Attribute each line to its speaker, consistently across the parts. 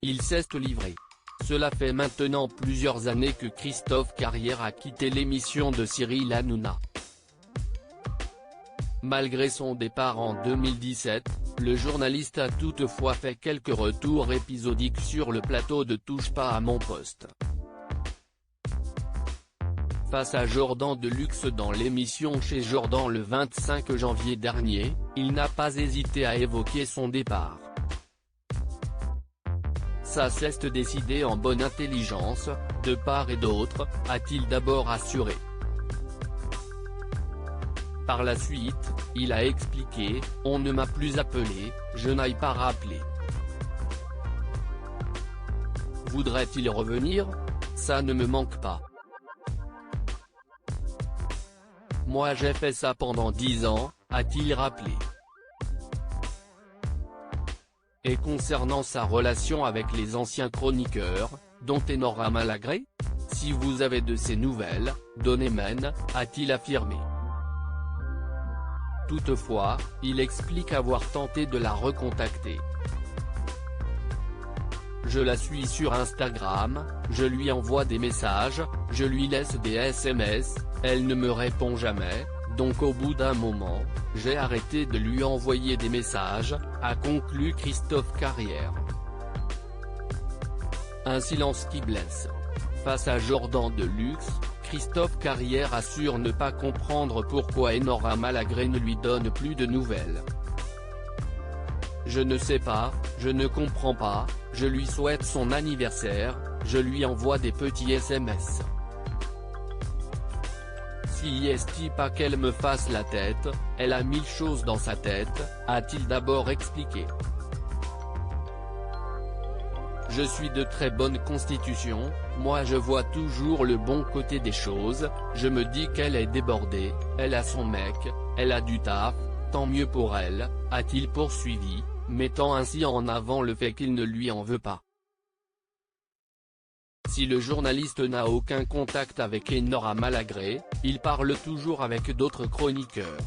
Speaker 1: il s'est livré. Cela fait maintenant plusieurs années que Christophe Carrière a quitté l'émission de Cyril Hanouna. Malgré son départ en 2017, le journaliste a toutefois fait quelques retours épisodiques sur le plateau de Touche pas à mon poste. Face à Jordan Deluxe dans l'émission Chez Jordan le 25 janvier dernier, il n'a pas hésité à évoquer son départ. Ça s'est décidé en bonne intelligence, de part et d'autre, a-t-il d'abord assuré. Par la suite, il a expliqué, on ne m'a plus appelé, je n'aille pas rappeler. Voudrait-il revenir? Ça ne me manque pas. Moi j'ai fait ça pendant 10 ans, a-t-il rappelé. Et concernant sa relation avec les anciens chroniqueurs, dont Enora Malagré, si vous avez de ces nouvelles, donnez-m'en, a-t-il affirmé. Toutefois, il explique avoir tenté de la recontacter. Je la suis sur Instagram, je lui envoie des messages, je lui laisse des SMS, elle ne me répond jamais, donc au bout d'un moment, j'ai arrêté de lui envoyer des messages, a conclu Christophe Carrière. Un silence qui blesse. Face à Jordan Deluxe, Christophe Carrière assure ne pas comprendre pourquoi Enora Malagré ne lui donne plus de nouvelles. Je ne sais pas, je ne comprends pas, je lui souhaite son anniversaire, je lui envoie des petits SMS. Si est-il pas qu'elle me fasse la tête, elle a 1000 choses dans sa tête, a-t-il d'abord expliqué. Je suis de très bonne constitution, moi je vois toujours le bon côté des choses, je me dis qu'elle est débordée, elle a son mec, elle a du taf, tant mieux pour elle, a-t-il poursuivi, mettant ainsi en avant le fait qu'il ne lui en veut pas. Si le journaliste n'a aucun contact avec Enora Malagré, il parle toujours avec d'autres chroniqueurs.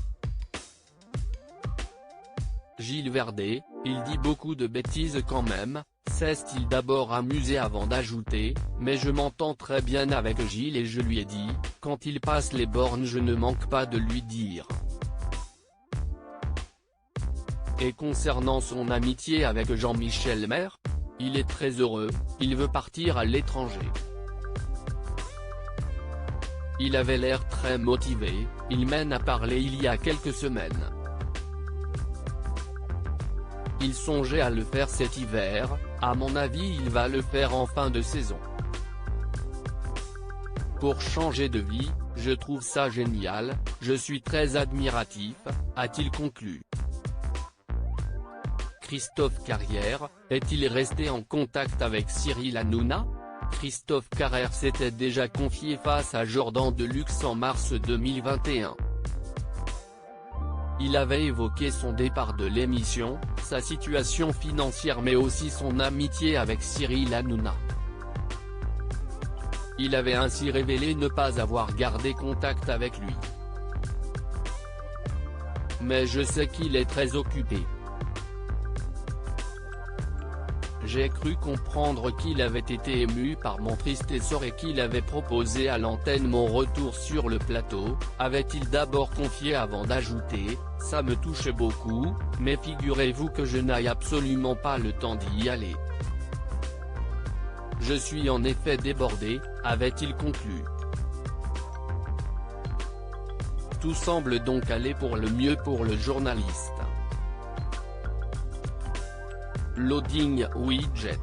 Speaker 1: Gilles Verdet, il dit beaucoup de bêtises quand même, s'est-il d'abord amusé avant d'ajouter, mais je m'entends très bien avec Gilles et je lui ai dit, quand il passe les bornes je ne manque pas de lui dire. Et concernant son amitié avec Jean-Michel Maire, il est très heureux, il veut partir à l'étranger. Il avait l'air très motivé, il m'en a parlé il y a quelques semaines. Il songeait à le faire cet hiver, à mon avis il va le faire en fin de saison. Pour changer de vie, je trouve ça génial, je suis très admiratif, a-t-il conclu. Christophe Carrière, est-il resté en contact avec Cyril Hanouna? Christophe Carrière s'était déjà confié face à Jordan Deluxe en mars 2021. Il avait évoqué son départ de l'émission, sa situation financière mais aussi son amitié avec Cyril Hanouna. Il avait ainsi révélé ne pas avoir gardé contact avec lui. Mais je sais qu'il est très occupé. J'ai cru comprendre qu'il avait été ému par mon triste essor et qu'il avait proposé à l'antenne mon retour sur le plateau, avait-il d'abord confié avant d'ajouter, ça me touche beaucoup, mais figurez-vous que je n'ai absolument pas le temps d'y aller. Je suis en effet débordé, avait-il conclu. Tout semble donc aller pour le mieux pour le journaliste. Loading widget.